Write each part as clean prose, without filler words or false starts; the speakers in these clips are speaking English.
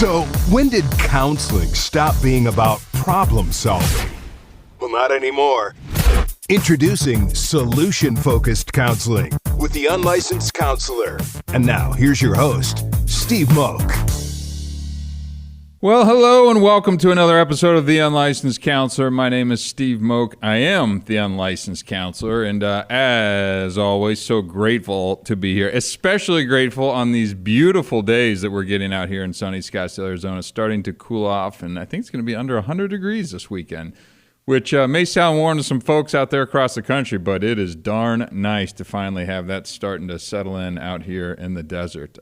So, when did counseling stop being about problem solving? Well, not anymore. Introducing solution-focused counseling with the unlicensed counselor. And now, here's your host, Steve Moak. Well, hello and welcome to another episode of The Unlicensed Counselor. My name is Steve Moak. I am the Unlicensed Counselor, and as always, so grateful to be here. Especially grateful on these beautiful days that we're getting out here in sunny Scottsdale, Arizona, starting to cool off, and I think it's going to be under 100 degrees this weekend, which may sound warm to some folks out there across the country, but it is darn nice to finally have that starting to settle in out here in the desert.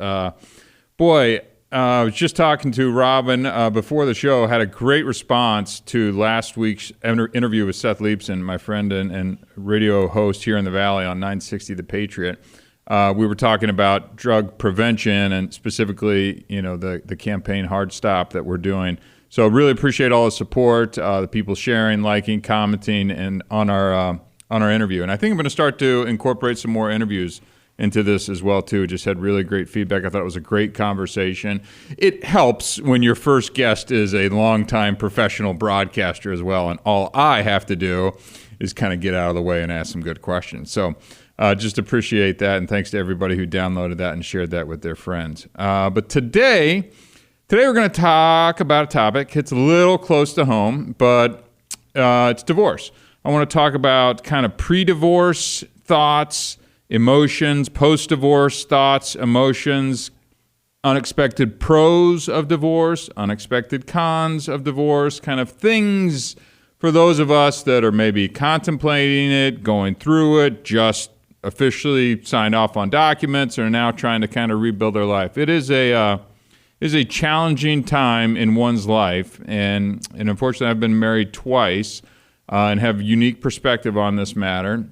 I was just talking to Robin before the show, had a great response to last week's interview with Seth Leibsohn, my friend and radio host here in the Valley on 960 The Patriot. We were talking about drug prevention and specifically, the campaign Hard Stop that we're doing. So really appreciate all the support, the people sharing, liking, commenting, and on our interview. And I think I'm going to start to incorporate some more interviews into this as well, too. Just had really great feedback. I thought it was a great conversation. It helps when your first guest is a longtime professional broadcaster as well, and all I have to do is kind of get out of the way and ask some good questions. So just appreciate that, and thanks to everybody who downloaded that and shared that with their friends. But today we're going to talk about a topic. It's a little close to home, but it's divorce. I want to talk about kind of pre-divorce thoughts, emotions, post-divorce thoughts, emotions, unexpected pros of divorce, unexpected cons of divorce, kind of things for those of us that are maybe contemplating it, going through it, just officially signed off on documents, or are now trying to kind of rebuild their life. It is a challenging time in one's life, and unfortunately I've been married twice and have a unique perspective on this matter.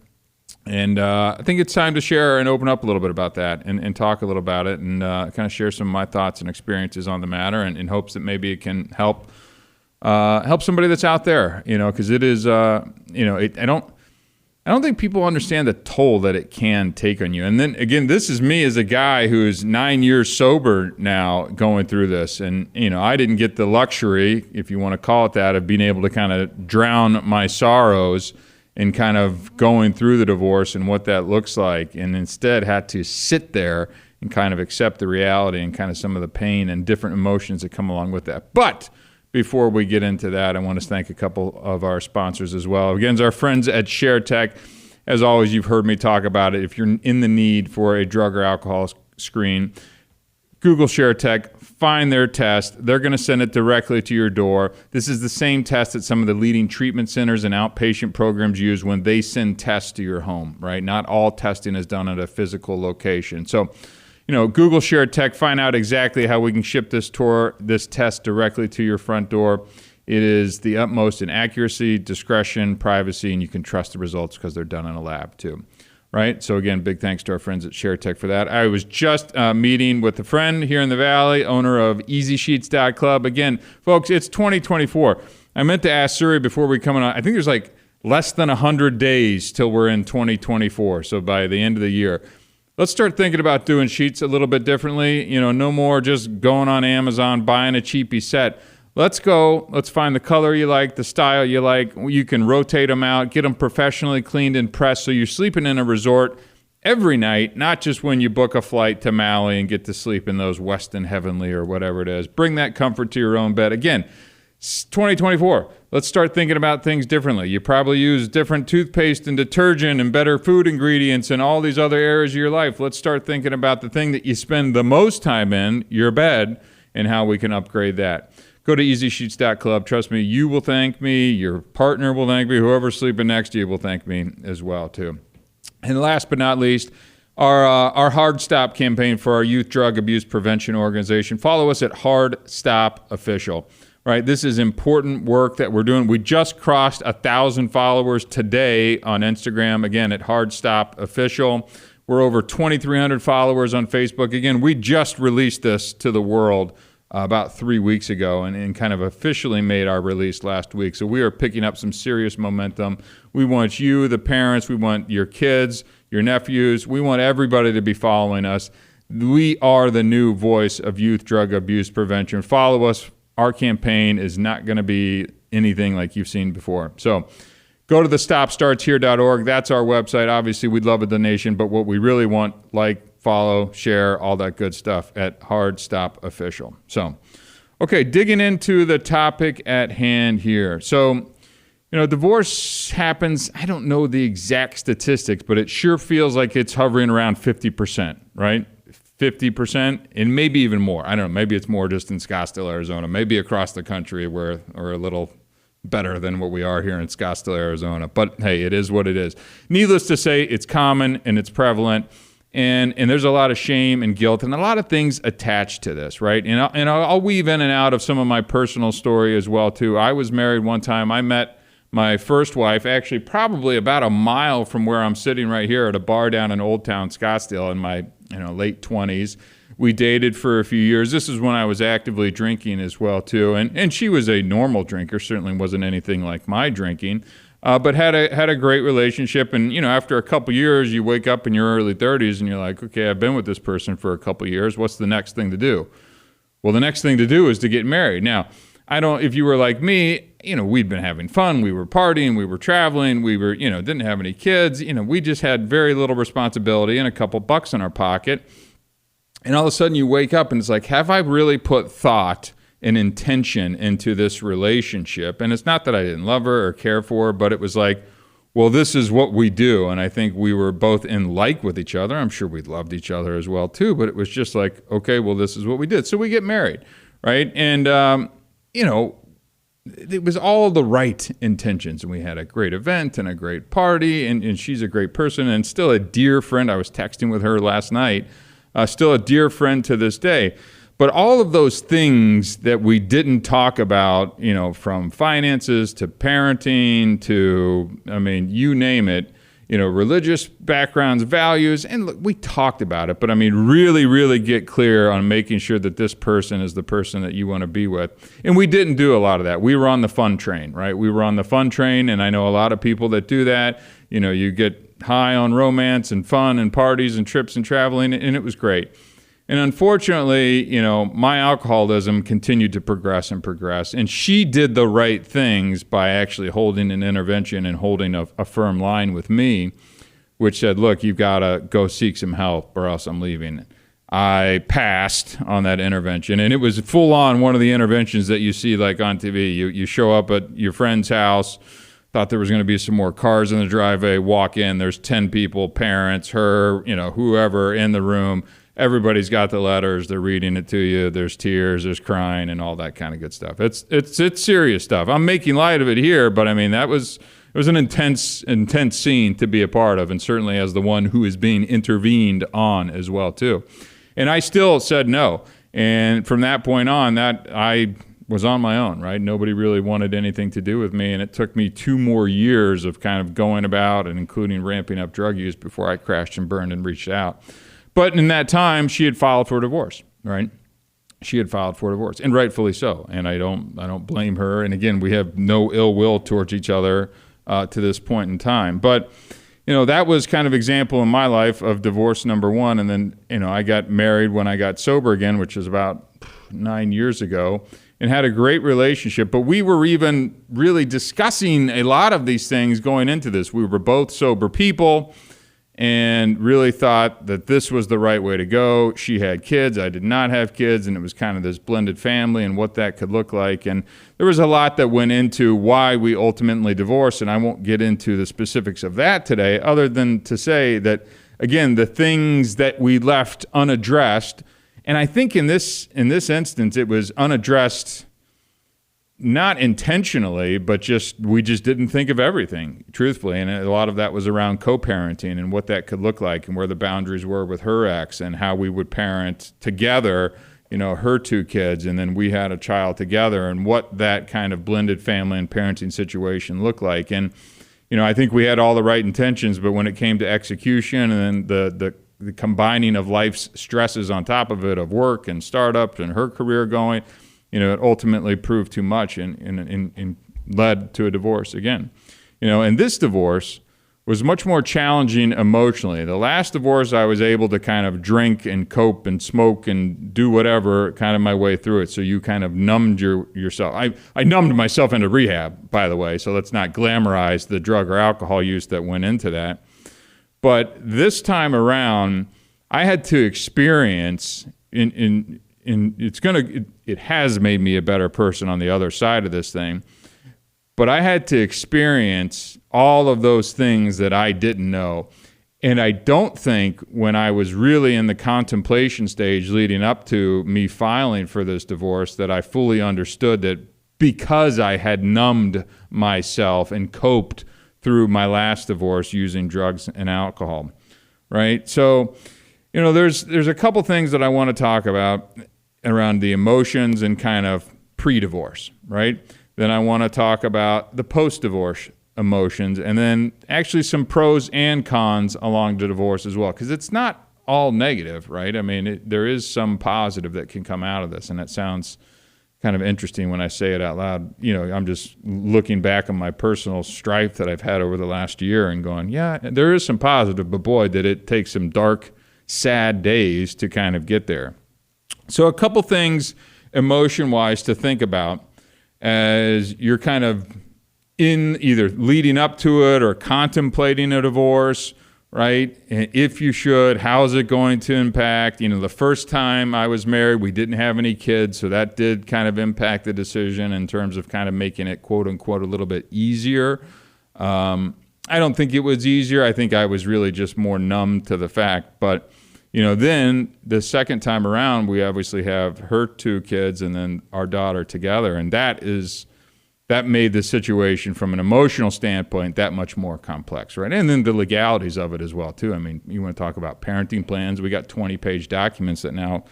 And I think it's time to share and open up a little bit about that and talk a little about it and kind of share some of my thoughts and experiences on the matter, and in hopes that maybe it can help somebody that's out there, because it is, I don't think people understand the toll that it can take on you. And then again, this is me as a guy who's 9 years sober now going through this. And, I didn't get the luxury, if you want to call it that, of being able to kind of drown my sorrows and kind of going through the divorce and what that looks like, and instead had to sit there and kind of accept the reality and kind of some of the pain and different emotions that come along with that. But before we get into that, I want to thank a couple of our sponsors as well. Again, our friends at ShareTech. As always, you've heard me talk about it. If you're in the need for a drug or alcohol screen, Google ShareTech, find their test. They're going to send it directly to your door. This is the same test that some of the leading treatment centers and outpatient programs use when they send tests to your home, right? Not all testing is done at a physical location. So, Google ShareTech, find out exactly how we can ship this test directly to your front door. It is the utmost in accuracy, discretion, privacy, and you can trust the results because they're done in a lab too. Right? So again, big thanks to our friends at ShareTech for that. I was just meeting with a friend here in the Valley, owner of EasySheets.club. Again, folks, it's 2024. I meant to ask Suri before we come on. I think there's like less than 100 days till we're in 2024. So by the end of the year, let's start thinking about doing sheets a little bit differently. No more just going on Amazon, buying a cheapy set. Let's find the color you like, the style you like. You can rotate them out, get them professionally cleaned and pressed so you're sleeping in a resort every night, not just when you book a flight to Maui and get to sleep in those Westin Heavenly or whatever it is. Bring that comfort to your own bed. Again, 2024. Let's start thinking about things differently. You probably use different toothpaste and detergent and better food ingredients in all these other areas of your life. Let's start thinking about the thing that you spend the most time in, your bed, and how we can upgrade that. Go to EasySheets.club. Trust me, you will thank me. Your partner will thank me. Whoever's sleeping next to you will thank me as well, too. And last but not least, our Hard Stop campaign for our youth drug abuse prevention organization. Follow us at Hard Stop Official. Right, this is important work that we're doing. We just crossed 1,000 followers today on Instagram. Again, at Hard Stop Official. We're over 2,300 followers on Facebook. Again, we just released this to the world about 3 weeks ago and kind of officially made our release last week. So we are picking up some serious momentum. We want you, the parents, we want your kids, your nephews, we want everybody to be following us. we are the new voice of youth drug abuse prevention. Follow us. Our campaign is not going to be anything like you've seen before. So go to the stopstartshere.org. That's our website. Obviously, we'd love a donation, but what we really want, like, follow, share, all that good stuff at Hard Stop Official. So, okay, digging into the topic at hand here. So, divorce happens, I don't know the exact statistics, but it sure feels like it's hovering around 50%, right? 50%, and maybe even more. I don't know. Maybe it's more just in Scottsdale, Arizona. Maybe across the country where we're a little better than what we are here in Scottsdale, Arizona. But hey, it is what it is. Needless to say, it's common and it's prevalent, and there's a lot of shame and guilt and a lot of things attached to this, right? And I'll weave in and out of some of my personal story as well too. I was married one time. I met my first wife, actually probably about a mile from where I'm sitting right here at a bar down in Old Town Scottsdale in my late 20s. We dated for a few years. This is when I was actively drinking as well too, and she was a normal drinker. Certainly wasn't anything like my drinking, but had a great relationship. And after a couple years, you wake up in your early 30s and you're like, okay, I've been with this person for a couple years. What's the next thing to do? Well, the next thing to do is to get married. Now, if you were like me, we'd been having fun. We were partying, we were traveling, we were, didn't have any kids. We just had very little responsibility and a couple bucks in our pocket. And all of a sudden you wake up and it's like, have I really put thought and intention into this relationship? And it's not that I didn't love her or care for her, but it was like, well, this is what we do. And I think we were both in like with each other. I'm sure we loved each other as well too, but it was just like, okay, well, this is what we did. So we get married, right? And, it was all the right intentions, and we had a great event and a great party, and she's a great person and still a dear friend. I was texting with her last night, still a dear friend to this day. But all of those things that we didn't talk about, from finances to parenting to, you name it, religious backgrounds, values, and look, we talked about it, but really, really get clear on making sure that this person is the person that you want to be with. And we didn't do a lot of that. We were on the fun train, right? We were on the fun train, and I know a lot of people that do that. You get high on romance and fun and parties and trips and traveling, and it was great. And unfortunately, my alcoholism continued to progress and progress. And she did the right things by actually holding an intervention and holding a firm line with me, which said, look, you've got to go seek some help or else I'm leaving. I passed on that intervention. And it was full on one of the interventions that you see like on TV. You show up at your friend's house, thought there was going to be some more cars in the driveway, walk in, there's 10 people, parents, her, whoever in the room. Everybody's got the letters. They're reading it to you. There's tears. There's crying and all that kind of good stuff. It's serious stuff. I'm making light of it here, but it was an intense scene to be a part of, and certainly as the one who is being intervened on as well too. And I still said no. And from that point on, that I was on my own, right? Nobody really wanted anything to do with me, and it took me 2 more years of kind of going about and including ramping up drug use before I crashed and burned and reached out. But in that time, she had filed for divorce, right? She had filed for divorce, and rightfully so. And I don't blame her. And again, we have no ill will towards each other to this point in time. But that was kind of example in my life of divorce number one. And then I got married when I got sober again, which was about 9 years ago, and had a great relationship. But we were even really discussing a lot of these things going into this. We were both sober people, and really thought that this was the right way to go. She had kids, I did not have kids, and it was kind of this blended family and what that could look like. And there was a lot that went into why we ultimately divorced, and I won't get into the specifics of that today, other than to say that, again, the things that we left unaddressed, and I think in this instance, it was unaddressed not intentionally, but we just didn't think of everything, truthfully. And a lot of that was around co-parenting and what that could look like and where the boundaries were with her ex and how we would parent together, her 2 kids. And then we had a child together and what that kind of blended family and parenting situation looked like. And, I think we had all the right intentions, but when it came to execution and then the combining of life's stresses on top of it, of work and startups and her career going, it ultimately proved too much and led to a divorce again. And this divorce was much more challenging emotionally. The last divorce, I was able to kind of drink and cope and smoke and do whatever kind of my way through it. So you kind of numbed yourself. I numbed myself into rehab, by the way, so let's not glamorize the drug or alcohol use that went into that. But this time around, I had to experience it has made me a better person on the other side of this thing. But I had to experience all of those things that I didn't know. And I don't think when I was really in the contemplation stage leading up to me filing for this divorce that I fully understood that because I had numbed myself and coped through my last divorce using drugs and alcohol, right? So, there's a couple things that I want to talk about around the emotions and kind of pre-divorce, right? Then I want to talk about the post-divorce emotions, and then actually some pros and cons along the divorce as well, because it's not all negative, right? I mean, there is some positive that can come out of this, and that sounds kind of interesting when I say it out loud. I'm just looking back on my personal strife that I've had over the last year and going, yeah, there is some positive, but boy, did it take some dark, sad days to kind of get there. So a couple things emotion-wise to think about as you're kind of in either leading up to it or contemplating a divorce, right? And if you should, how is it going to impact? The first time I was married, we didn't have any kids, so that did kind of impact the decision in terms of kind of making it, quote unquote, a little bit easier. I don't think it was easier. I think I was really just more numb to the fact. But, then the second time around, we obviously have her 2 kids and then our daughter together. And that made the situation from an emotional standpoint that much more complex, right? And then the legalities of it as well, too. I mean, you want to talk about parenting plans. We got 20-page documents that now,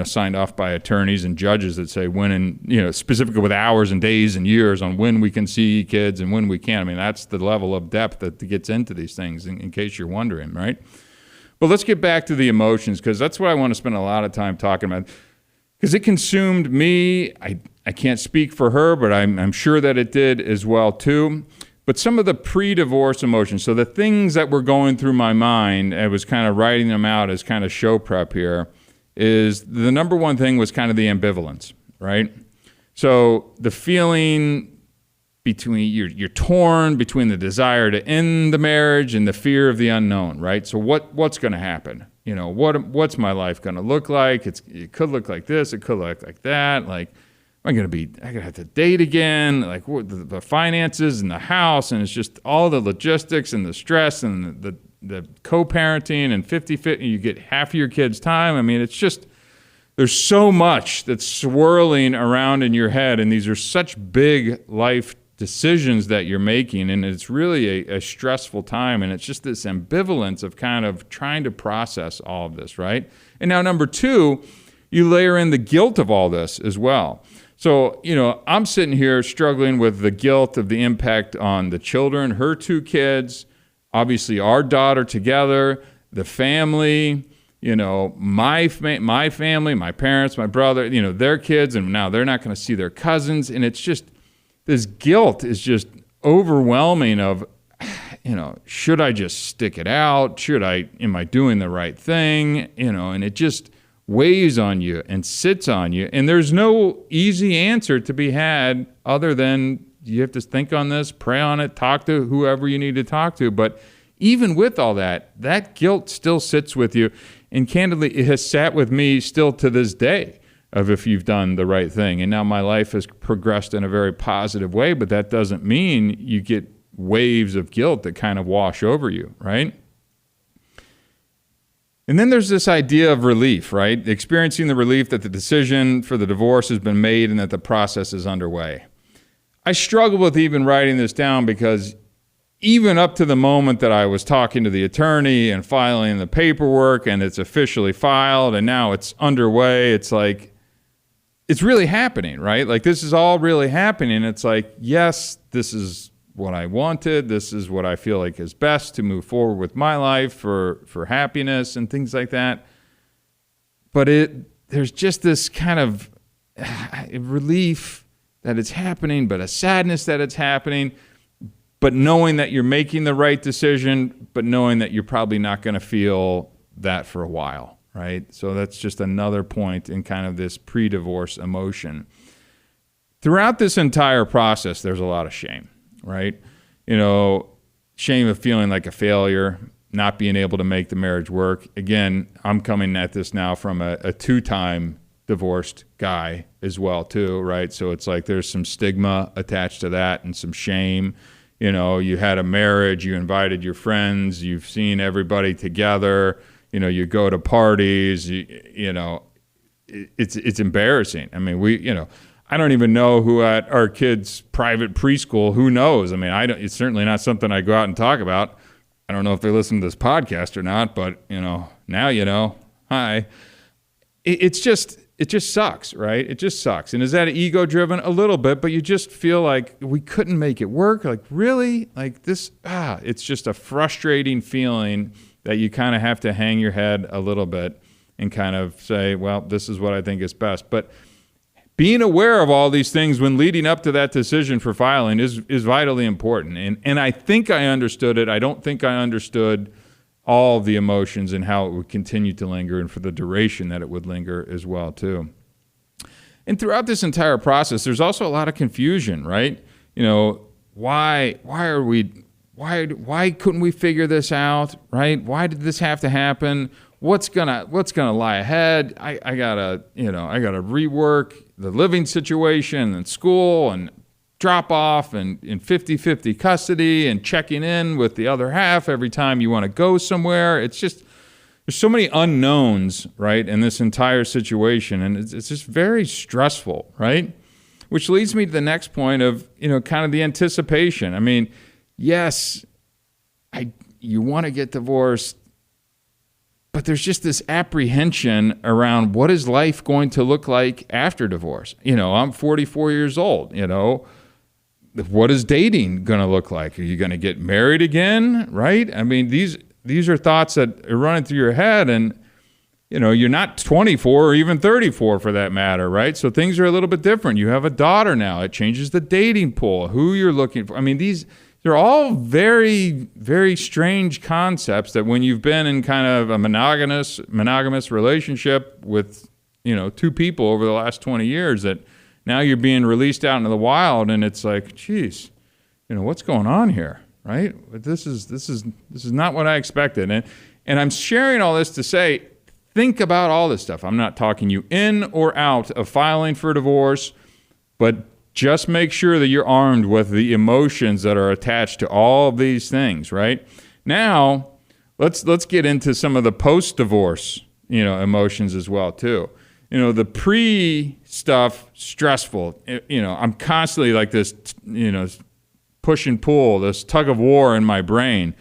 signed off by attorneys and judges that say when and, specifically with hours and days and years on when we can see kids and when we can't. I mean, that's the level of depth that gets into these things, in case you're wondering, right? But let's get back to the emotions, because that's what I want to spend a lot of time talking about, because it consumed me. I can't speak for her, but I'm sure that it did as well too. But some of the pre-divorce emotions, so the things that were going through my mind, I was kind of writing them out as kind of show prep here, is the number one thing was kind of the ambivalence, right? So the feeling between, you're torn between the desire to end the marriage and the fear of the unknown, right? So what's going to happen? What's my life going to look like? It could look like this. It could look like that. Like, I gotta have to date again, like the finances and the house, and it's just all the logistics and the stress and the co-parenting and 50-50, you get half of your kid's time. I mean, it's just, there's so much that's swirling around in your head, and these are such big life decisions that you're making, and it's really a stressful time, and it's just this ambivalence of kind of trying to process all of this, right? And now number 2, you layer in the guilt of all this as well. So, I'm sitting here struggling with the guilt of the impact on the children, her 2 kids, obviously our daughter together, the family, my family, my parents, my brother, their kids, and now they're not going to see their cousins. And it's just, this guilt is just overwhelming of, should I just stick it out? Am I doing the right thing? And it just weighs on you and sits on you. And there's no easy answer to be had other than you have to think on this, pray on it, talk to whoever you need to talk to. But even with all that guilt still sits with you. And candidly, it has sat with me still to this day of if you've done the right thing. And now my life has progressed in a very positive way, but that doesn't mean you get waves of guilt that kind of wash over you, right? And then there's this idea of relief, right? Experiencing the relief that the decision for the divorce has been made and that the process is underway. I struggle with even writing this down because even up to the moment that I was talking to the attorney and filing the paperwork and it's officially filed and now it's underway, it's like, it's really happening, right? Like this is all really happening. It's like, yes, this is what I wanted. This is what I feel like is best to move forward with my life for happiness and things like that. But there's just this kind of relief that it's happening, but a sadness that it's happening. but knowing that you're making the right decision, but knowing that you're probably not going to feel that for a while, right? So that's just another point in kind of this pre-divorce emotion. Throughout this entire process, there's a lot of shame, right? Shame of feeling like a failure, not being able to make the marriage work. Again, I'm coming at this now from a two-time divorced guy as well too, right? So it's like there's some stigma attached to that and some shame. You had a marriage, you invited your friends, you've seen everybody together, you go to parties, it's embarrassing. I mean, I don't even know who at our kids' private preschool, who knows? I mean, it's certainly not something I go out and talk about. I don't know if they listen to this podcast or not, but now hi. It just sucks, right? It just sucks. And is that ego driven? A little bit, but you just feel like we couldn't make it work. Like, really? Like this, it's just a frustrating feeling that you kind of have to hang your head a little bit and kind of say, well, this is what I think is best. But being aware of all these things when leading up to that decision for filing is vitally important. And I think I understood it. I don't think I understood all the emotions and how it would continue to linger and for the duration that it would linger as well too. And throughout this entire process, there's also a lot of confusion, right? Why couldn't we figure this out, right? Why did this have to happen? What's gonna lie ahead? I gotta rework the living situation and school and drop off and in 50-50 custody and checking in with the other half every time you want to go somewhere. It's just, there's so many unknowns, right, in this entire situation, and it's just very stressful, right? Which leads me to the next point of, kind of the anticipation. I mean, yes, you want to get divorced, but there's just this apprehension around what is life going to look like after divorce. I'm 44 years old, what is dating going to look like? Are you going to get married again, right? I mean, these are thoughts that are running through your head, and you're not 24 or even 34 for that matter, right? So things are a little bit different. You have a daughter now. It changes the dating pool, who you're looking for. I mean, they're all very, very strange concepts that when you've been in kind of a monogamous relationship with, two people over the last 20 years, that now you're being released out into the wild, and it's like, geez, what's going on here, right? This is not what I expected. And I'm sharing all this to say, think about all this stuff. I'm not talking you in or out of filing for divorce, but just make sure that you're armed with the emotions that are attached to all of these things, right? Now, let's get into some of the post-divorce, emotions as well too. The pre-stuff, stressful. I'm constantly like this, push and pull, this tug of war in my brain.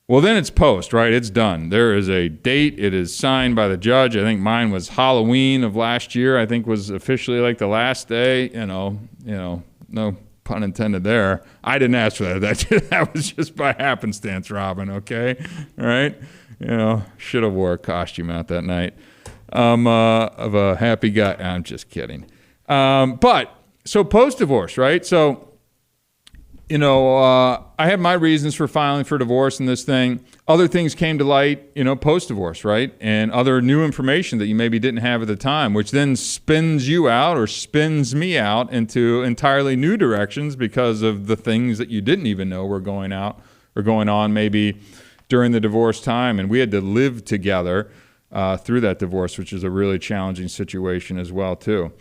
Well, then it's post, right? It's done. There is a date. It is signed by the judge. I think mine was Halloween of last year. I think was officially like the last day. No pun intended there. I didn't ask for that. That was just by happenstance, Robin. Okay, all right. Should have wore a costume out that night. Of a happy guy. I'm just kidding. But so post-divorce, right? So, I had my reasons for filing for divorce in this thing. Other things came to light, post-divorce, right? And other new information that you maybe didn't have at the time, which then spins you out or spins me out into entirely new directions because of the things that you didn't even know were going out or going on maybe during the divorce time. And we had to live together through that divorce, which is a really challenging situation as well, too.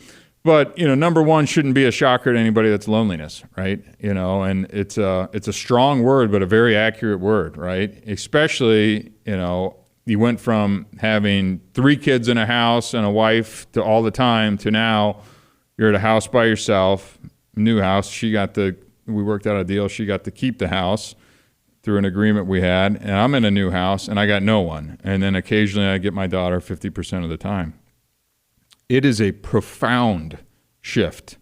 But, number one shouldn't be a shocker to anybody that's loneliness, right? And it's a strong word, but a very accurate word, right? Especially, you went from having 3 kids in a house and a wife to all the time to now you're at a house by yourself, new house. We worked out a deal. She got to keep the house through an agreement we had, and I'm in a new house and I got no one. And then occasionally I get my daughter 50% of the time. It is a profound shift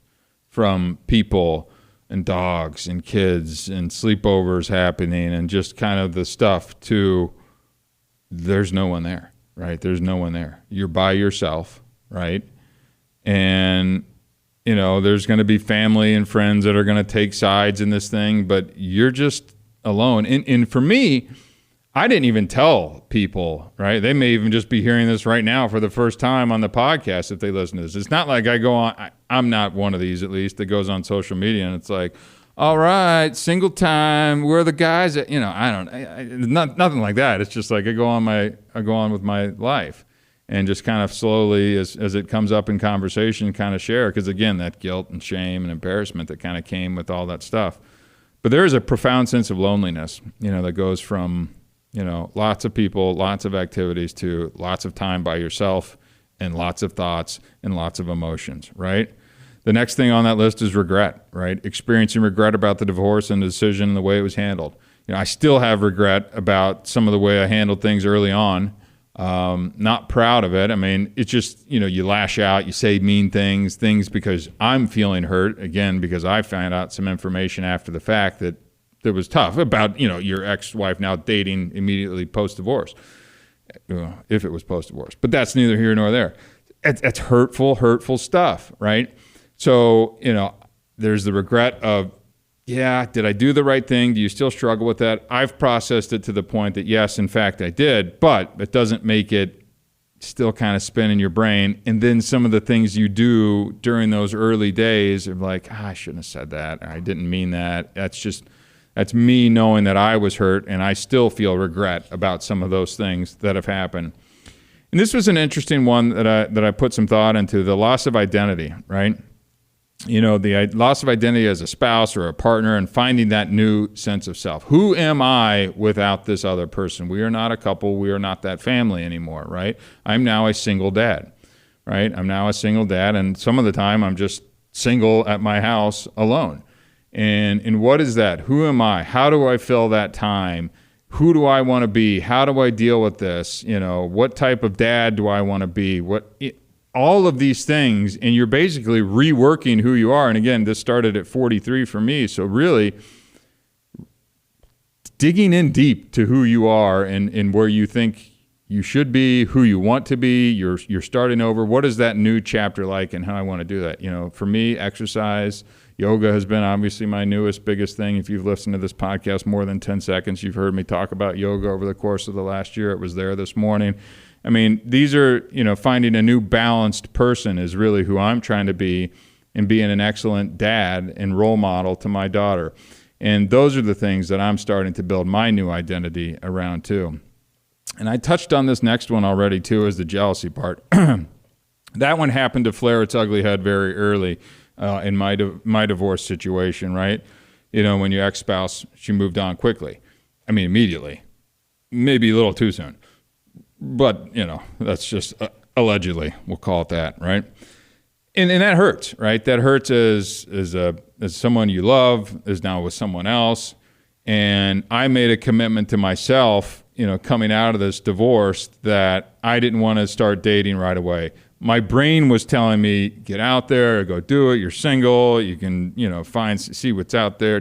from people and dogs and kids and sleepovers happening and just kind of the stuff to there's no one there, right? There's no one there. You're by yourself, right? And there's going to be family and friends that are going to take sides in this thing, but you're just alone. And for me, I didn't even tell people, right? They may even just be hearing this right now for the first time on the podcast if they listen to this. It's not like I go on, I'm not one of these at least, that goes on social media and it's like, all right, single time, we're the guys that, nothing like that. It's just like I go on with my life. And just kind of slowly, as it comes up in conversation, kind of share. Because again, that guilt and shame and embarrassment that kind of came with all that stuff. But there is a profound sense of loneliness, that goes from, lots of people, lots of activities to lots of time by yourself and lots of thoughts and lots of emotions, right? The next thing on that list is regret, right? Experiencing regret about the divorce and the decision and the way it was handled. I still have regret about some of the way I handled things early on. Not proud of it. I mean, it's just, you lash out, you say mean things because I'm feeling hurt, again, because I found out some information after the fact that was tough about, your ex-wife now dating immediately post-divorce, if it was post-divorce. But that's neither here nor there. It's hurtful stuff, right? So, there's the regret of, yeah, did I do the right thing? Do you still struggle with that? I've processed it to the point that, yes, in fact, I did, but it doesn't make it still kind of spin in your brain. And then some of the things you do during those early days of like, I shouldn't have said that. Or I didn't mean that. That's me knowing that I was hurt, and I still feel regret about some of those things that have happened. And this was an interesting one that I put some thought into, the loss of identity, right? The loss of identity as a spouse or a partner and finding that new sense of self. Who am I without this other person? We are not a couple. We are not that family anymore, right? I'm now a single dad, right? I'm now a single dad, and some of the time I'm just single at my house alone. And what is that? Who am I? How do I fill that time? Who do I want to be? How do I deal with this? What type of dad do I want to be? All of these things, and you're basically reworking who you are. And again, this started at 43 for me. So really digging in deep to who you are and where you think you should be, who you want to be, you're starting over. What is that new chapter like and how I want to do that? For me, exercise, yoga has been obviously my newest, biggest thing. If you've listened to this podcast more than 10 seconds, you've heard me talk about yoga over the course of the last year. It was there this morning. I mean, these are, finding a new balanced person is really who I'm trying to be, and being an excellent dad and role model to my daughter. And those are the things that I'm starting to build my new identity around too. And I touched on this next one already too, is the jealousy part. That one happened to flare its ugly head very early in my divorce situation, right? When your ex-spouse, she moved on quickly. I mean, immediately. Maybe a little too soon. But, that's just allegedly, we'll call it that, right? And that hurts, right? That hurts as someone you love is now with someone else. And I made a commitment to myself, coming out of this divorce, that I didn't want to start dating right away. My brain was telling me, get out there, go do it. You're single. You can, see what's out there.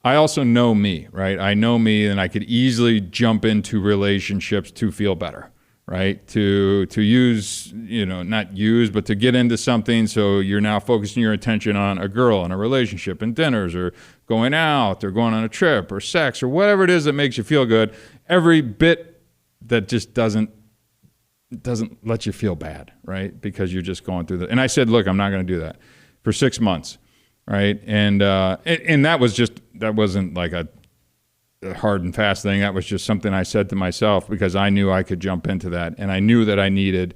I also know me, right? I know me, and I could easily jump into relationships to feel better, right? To use, not use, but to get into something. So you're now focusing your attention on a girl and a relationship and dinners or going out or going on a trip or sex or whatever it is that makes you feel good. Every bit that just doesn't let you feel bad, right? Because you're just going through that. And I said, look, I'm not going to do that for 6 months. Right. And that wasn't like a hard and fast thing. That was just something I said to myself because I knew I could jump into that. And I knew that I needed,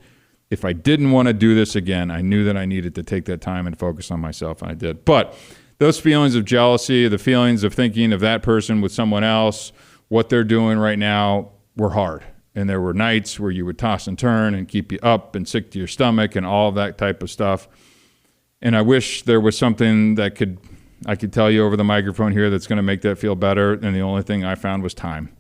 if I didn't want to do this again, I knew that I needed to take that time and focus on myself. And I did. But those feelings of jealousy, the feelings of thinking of that person with someone else, what they're doing right now, were hard. And there were nights where you would toss and turn and keep you up and sick to your stomach and all of that type of stuff. And I wish there was something that I could tell you over the microphone here that's going to make that feel better. And the only thing I found was time,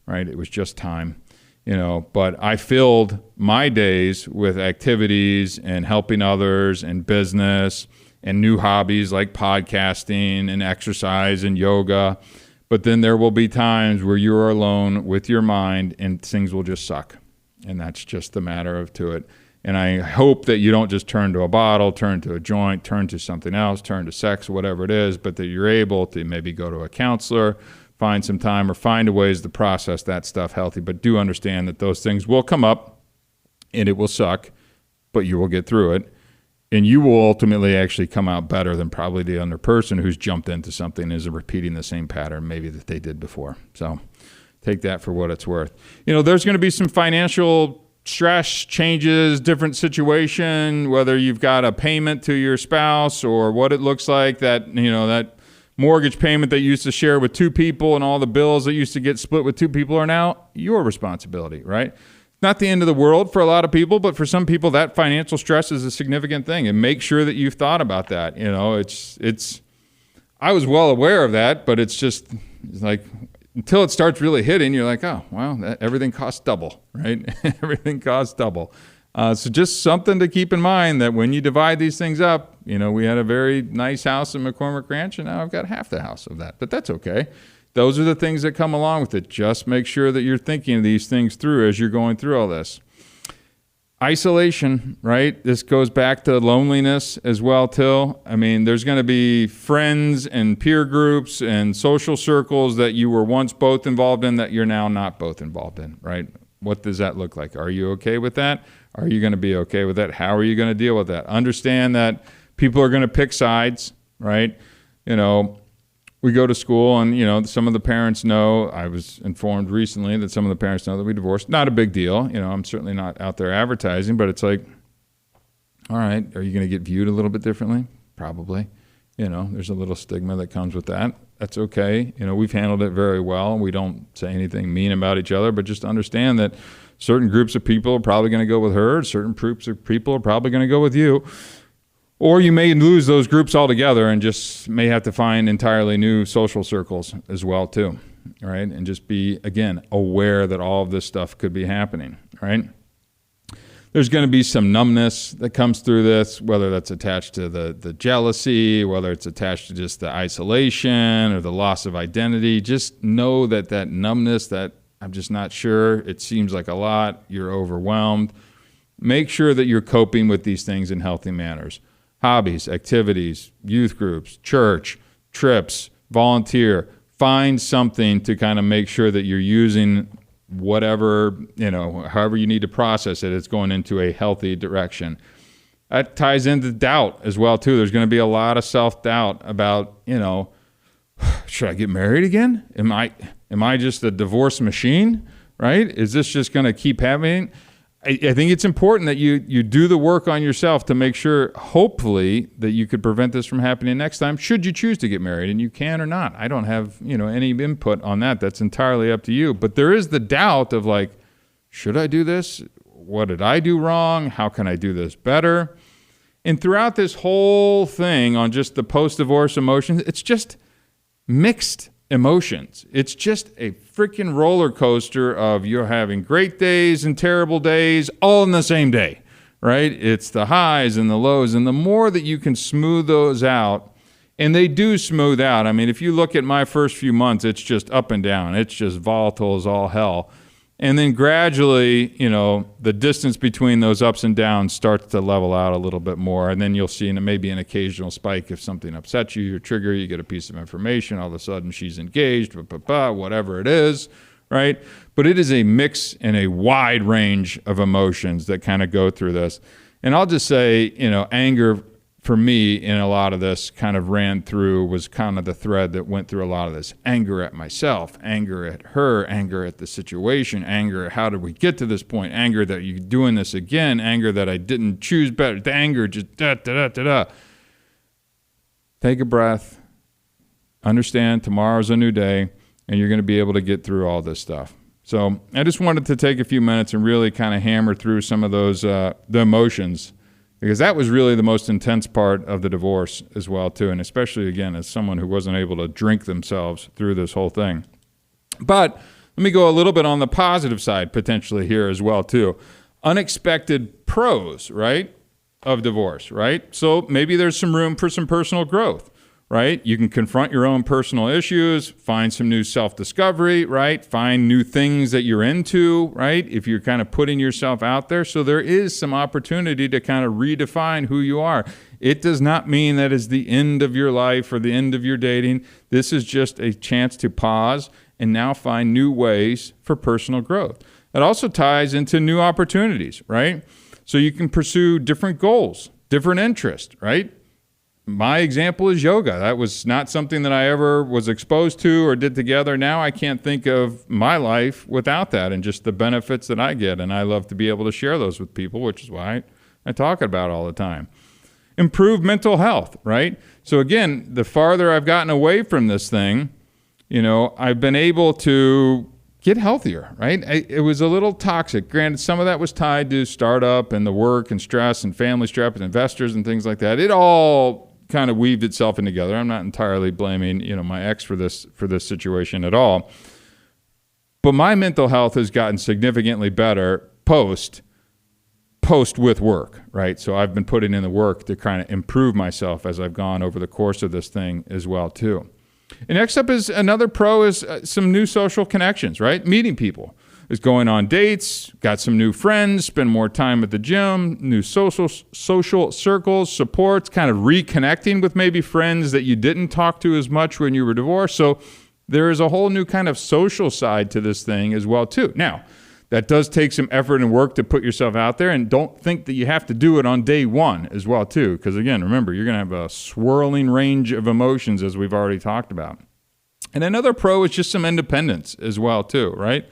right? It was just time, but I filled my days with activities and helping others and business and new hobbies like podcasting and exercise and yoga. But then there will be times where you're alone with your mind and things will just suck. And that's just the matter of to it. And I hope that you don't just turn to a bottle, turn to a joint, turn to something else, turn to sex, whatever it is, but that you're able to maybe go to a counselor, find some time, or find ways to process that stuff healthy. But do understand that those things will come up and it will suck, but you will get through it. And you will ultimately actually come out better than probably the other person who's jumped into something and is repeating the same pattern maybe that they did before. So take that for what it's worth. There's going to be some financial stress changes, different situation, whether you've got a payment to your spouse or what it looks like that, that mortgage payment that you used to share with two people and all the bills that used to get split with two people are now your responsibility, right? Not the end of the world for a lot of people, but for some people, that financial stress is a significant thing. And make sure that you've thought about that. I was well aware of that, but it's like until it starts really hitting, you're like, oh, well, everything costs double, right? Everything costs double. So just something to keep in mind that when you divide these things up, we had a very nice house in McCormick Ranch, and now I've got half the house of that, but that's okay. Those are the things that come along with it. Just make sure that you're thinking of these things through as you're going through all this. Isolation, right? This goes back to loneliness as well, too. I mean, there's going to be friends and peer groups and social circles that you were once both involved in that you're now not both involved in, right? What does that look like? Are you okay with that? Are you going to be okay with that? How are you going to deal with that? Understand that people are going to pick sides, right? We go to school and, some of the parents know, I was informed recently that some of the parents know that we divorced. Not a big deal. I'm certainly not out there advertising, but it's like, all right, are you going to get viewed a little bit differently? Probably. There's a little stigma that comes with that. That's okay. We've handled it very well. We don't say anything mean about each other, but just understand that certain groups of people are probably going to go with her. Certain groups of people are probably going to go with you. Or you may lose those groups altogether and just may have to find entirely new social circles as well, too, right? And just be, again, aware that all of this stuff could be happening, right? There's going to be some numbness that comes through this, whether that's attached to the jealousy, whether it's attached to just the isolation or the loss of identity. Just know that numbness, that I'm just not sure, it seems like a lot, you're overwhelmed. Make sure that you're coping with these things in healthy manners. Hobbies, activities, youth groups, church, trips, volunteer. Find something to kind of make sure that you're using whatever, however you need to process it, it's going into a healthy direction. That ties into doubt as well, too. There's going to be a lot of self-doubt about, should I get married again? Am I just a divorce machine, right? Is this just going to keep happening? I think it's important that you do the work on yourself to make sure, hopefully, that you could prevent this from happening next time, should you choose to get married, and you can or not. I don't have, any input on that. That's entirely up to you. But there is the doubt of like, should I do this? What did I do wrong? How can I do this better? And throughout this whole thing on just the post-divorce emotions, it's just mixed emotions. It's just a freaking roller coaster of you're having great days and terrible days all in the same day, right? It's the highs and the lows. And the more that you can smooth those out, and they do smooth out. I mean, if you look at my first few months, it's just up and down. It's just volatile as all hell. And then gradually, the distance between those ups and downs starts to level out a little bit more. And then you'll see maybe an occasional spike if something upsets you, your trigger, you get a piece of information, all of a sudden she's engaged, whatever it is, right? But it is a mix and a wide range of emotions that kind of go through this. And I'll just say, anger for me in a lot of this kind of was kind of the thread that went through a lot of this. Anger at myself, anger at her, anger at the situation, anger at how did we get to this point, anger that you're doing this again, anger that I didn't choose better, the anger just da-da-da-da-da. Take a breath, understand tomorrow's a new day, and you're going to be able to get through all this stuff. So I just wanted to take a few minutes and really kind of hammer through some of those the emotions, because that was really the most intense part of the divorce as well, too, and especially, again, as someone who wasn't able to drink themselves through this whole thing. But let me go a little bit on the positive side potentially here as well, too. Unexpected pros, right, of divorce, right? So maybe there's some room for some personal growth, right? You can confront your own personal issues, find some new self-discovery, right? Find new things that you're into, right? If you're kind of putting yourself out there. So there is some opportunity to kind of redefine who you are. It does not mean that is the end of your life or the end of your dating. This is just a chance to pause and now find new ways for personal growth. It also ties into new opportunities, right? So you can pursue different goals, different interests, right? My example is yoga. That was not something that I ever was exposed to or did together. Now I can't think of my life without that and just the benefits that I get. And I love to be able to share those with people, which is why I talk about it all the time. Improve mental health, right? So again, the farther I've gotten away from this thing, I've been able to get healthier, right? It was a little toxic. Granted, some of that was tied to startup and the work and stress and family stress and investors and things like that. It all kind of weaved itself in together. I'm not entirely blaming, my ex for this situation at all. But my mental health has gotten significantly better post with work, right? So I've been putting in the work to kind of improve myself as I've gone over the course of this thing as well too. And next up is another pro is some new social connections, right? Meeting people. Is going on dates, got some new friends, spend more time at the gym, new social circles, supports, kind of reconnecting with maybe friends that you didn't talk to as much when you were divorced. So there is a whole new kind of social side to this thing as well too. Now, that does take some effort and work to put yourself out there, and don't think that you have to do it on day one as well too, because again, remember, you're going to have a swirling range of emotions as we've already talked about. And another pro is just some independence as well too, right?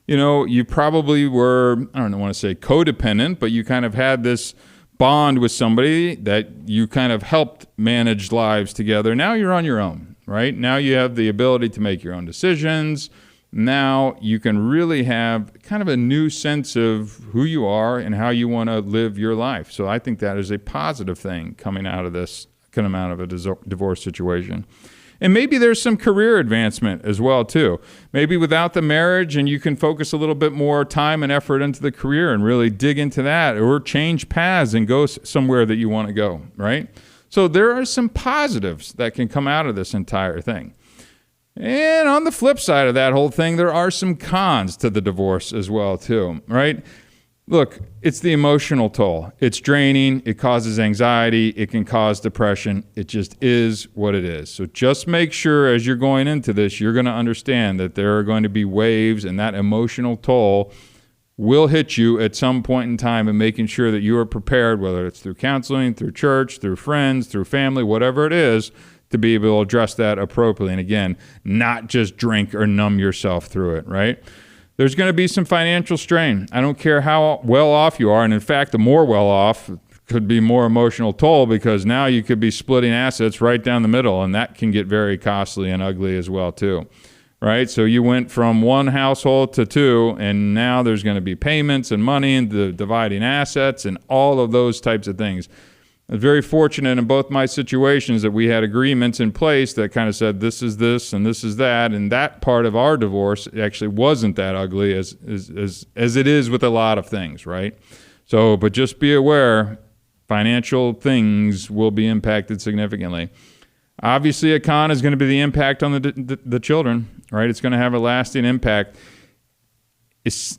You probably were, I don't want to say codependent, but you kind of had this bond with somebody that you kind of helped manage lives together. Now you're on your own, right? Now you have the ability to make your own decisions. Now you can really have kind of a new sense of who you are and how you want to live your life. So I think that is a positive thing coming out of this, coming out of a divorce situation. And maybe there's some career advancement as well, too. Maybe without the marriage, and you can focus a little bit more time and effort into the career and really dig into that, or change paths and go somewhere that you want to go, right? So there are some positives that can come out of this entire thing. And on the flip side of that whole thing, there are some cons to the divorce as well, too, right? Look, it's the emotional toll. It's draining. It causes anxiety. It can cause depression. It just is what it is. So just make sure as you're going into this, you're going to understand that there are going to be waves, and that emotional toll will hit you at some point in time, and making sure that you are prepared, whether it's through counseling, through church, through friends, through family, whatever it is, to be able to address that appropriately. And again, not just drink or numb yourself through it, right? There's going to be some financial strain. I don't care how well off you are. And in fact, the more well off could be more emotional toll, because now you could be splitting assets right down the middle, and that can get very costly and ugly as well too, right? So you went from one household to two, and now there's going to be payments and money and the dividing assets and all of those types of things. I was very fortunate in both my situations that we had agreements in place that kind of said this is this and this is that, and that part of our divorce actually wasn't that ugly as it is with a lot of things, right? So, but just be aware, financial things will be impacted significantly. Obviously, a con is going to be the impact on the children, right? It's going to have a lasting impact. It's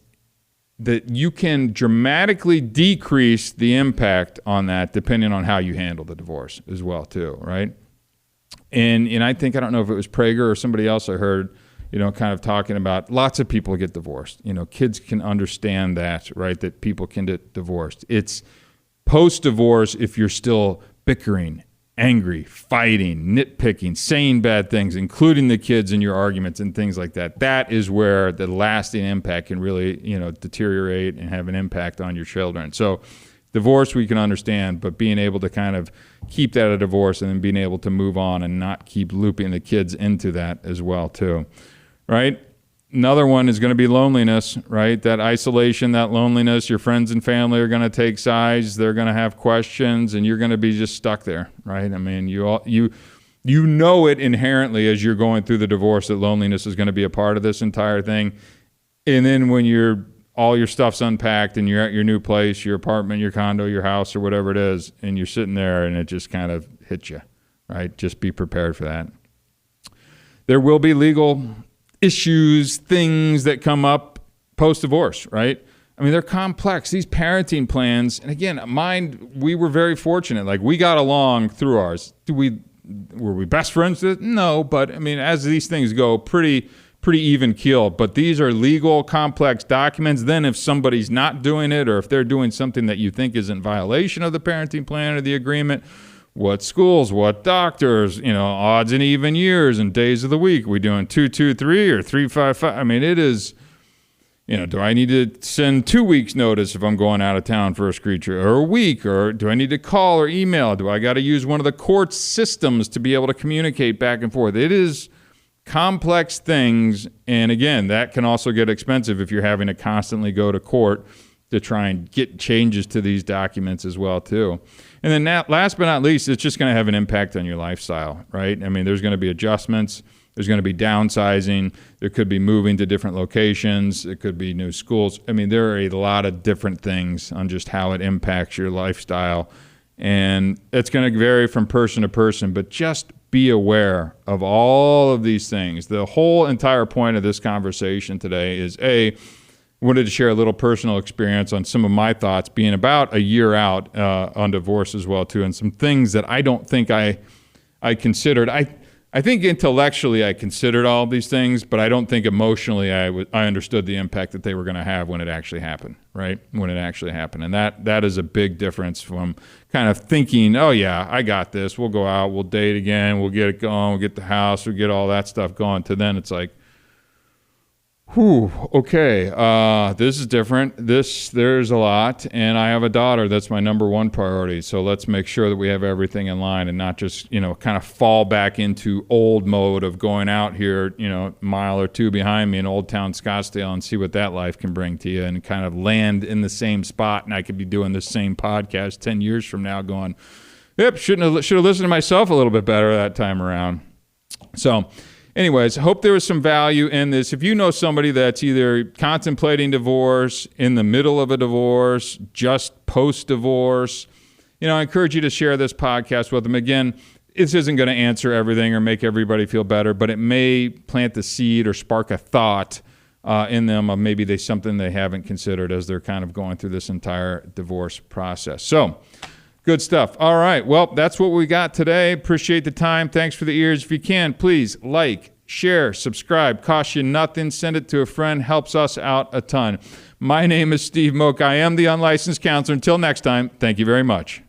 that you can dramatically decrease the impact on that depending on how you handle the divorce as well too, right? And I think, I don't know if it was Prager or somebody else I heard, kind of talking about lots of people get divorced. Kids can understand that, right? That people can get divorced. It's post-divorce if you're still bickering, angry, fighting, nitpicking, saying bad things, including the kids in your arguments and things like that. That is where the lasting impact can really, deteriorate and have an impact on your children. So divorce we can understand, but being able to kind of keep that a divorce and then being able to move on and not keep looping the kids into that as well too, right? Another one is going to be loneliness, right? That isolation, that loneliness, your friends and family are going to take sides. They're going to have questions, and you're going to be just stuck there, right? I mean, you know it inherently as you're going through the divorce that loneliness is going to be a part of this entire thing. And then when all your stuff's unpacked and you're at your new place, your apartment, your condo, your house, or whatever it is, and you're sitting there and it just kind of hits you, right? Just be prepared for that. There will be legal issues, things that come up post-divorce, right? I mean, they're complex. These parenting plans, and again, we were very fortunate. Like, we got along through ours. Were we best friends? No, but I mean, as these things go, pretty even keel. But these are legal, complex documents. Then if somebody's not doing it, or if they're doing something that you think is in violation of the parenting plan or the agreement, what schools, what doctors, odds and even years and days of the week. We doing 2-2-3 or 3-5-5? I mean, it is, do I need to send 2 weeks notice if I'm going out of town for a screecher, or a week, or do I need to call or email? Do I got to use one of the court systems to be able to communicate back and forth? It is complex things. And again, that can also get expensive if you're having to constantly go to court to try and get changes to these documents as well, too. And then last but not least, it's just going to have an impact on your lifestyle, right? I mean, there's going to be adjustments. There's going to be downsizing. There could be moving to different locations. It could be new schools. I mean, there are a lot of different things on just how it impacts your lifestyle. And it's going to vary from person to person, but just be aware of all of these things. The whole entire point of this conversation today is, wanted to share a little personal experience on some of my thoughts being about a year out on divorce as well, too, and some things that I don't think I considered. I think intellectually I considered all of these things, but I don't think emotionally I understood the impact that they were going to have when it actually happened, right? When it actually happened. And that is a big difference from kind of thinking, oh, yeah, I got this. We'll go out. We'll date again. We'll get it going. We'll get the house. We'll get all that stuff going. To then it's like, okay, this is different. There's a lot, and I have a daughter. That's my number one priority. So let's make sure that we have everything in line and not just, kind of fall back into old mode of going out here, a mile or two behind me in Old Town Scottsdale and see what that life can bring to you, and kind of land in the same spot. And I could be doing the same podcast 10 years from now going, yep, should have listened to myself a little bit better that time around. So anyways, hope there was some value in this. If you know somebody that's either contemplating divorce, in the middle of a divorce, just post-divorce, I encourage you to share this podcast with them. Again, this isn't going to answer everything or make everybody feel better, but it may plant the seed or spark a thought in them of maybe there's something they haven't considered as they're kind of going through this entire divorce process. So, good stuff. All right. Well, that's what we got today. Appreciate the time. Thanks for the ears. If you can, please like, share, subscribe. Costs you nothing. Send it to a friend. Helps us out a ton. My name is Steve Moak. I am the Unlicensed Counselor. Until next time, thank you very much.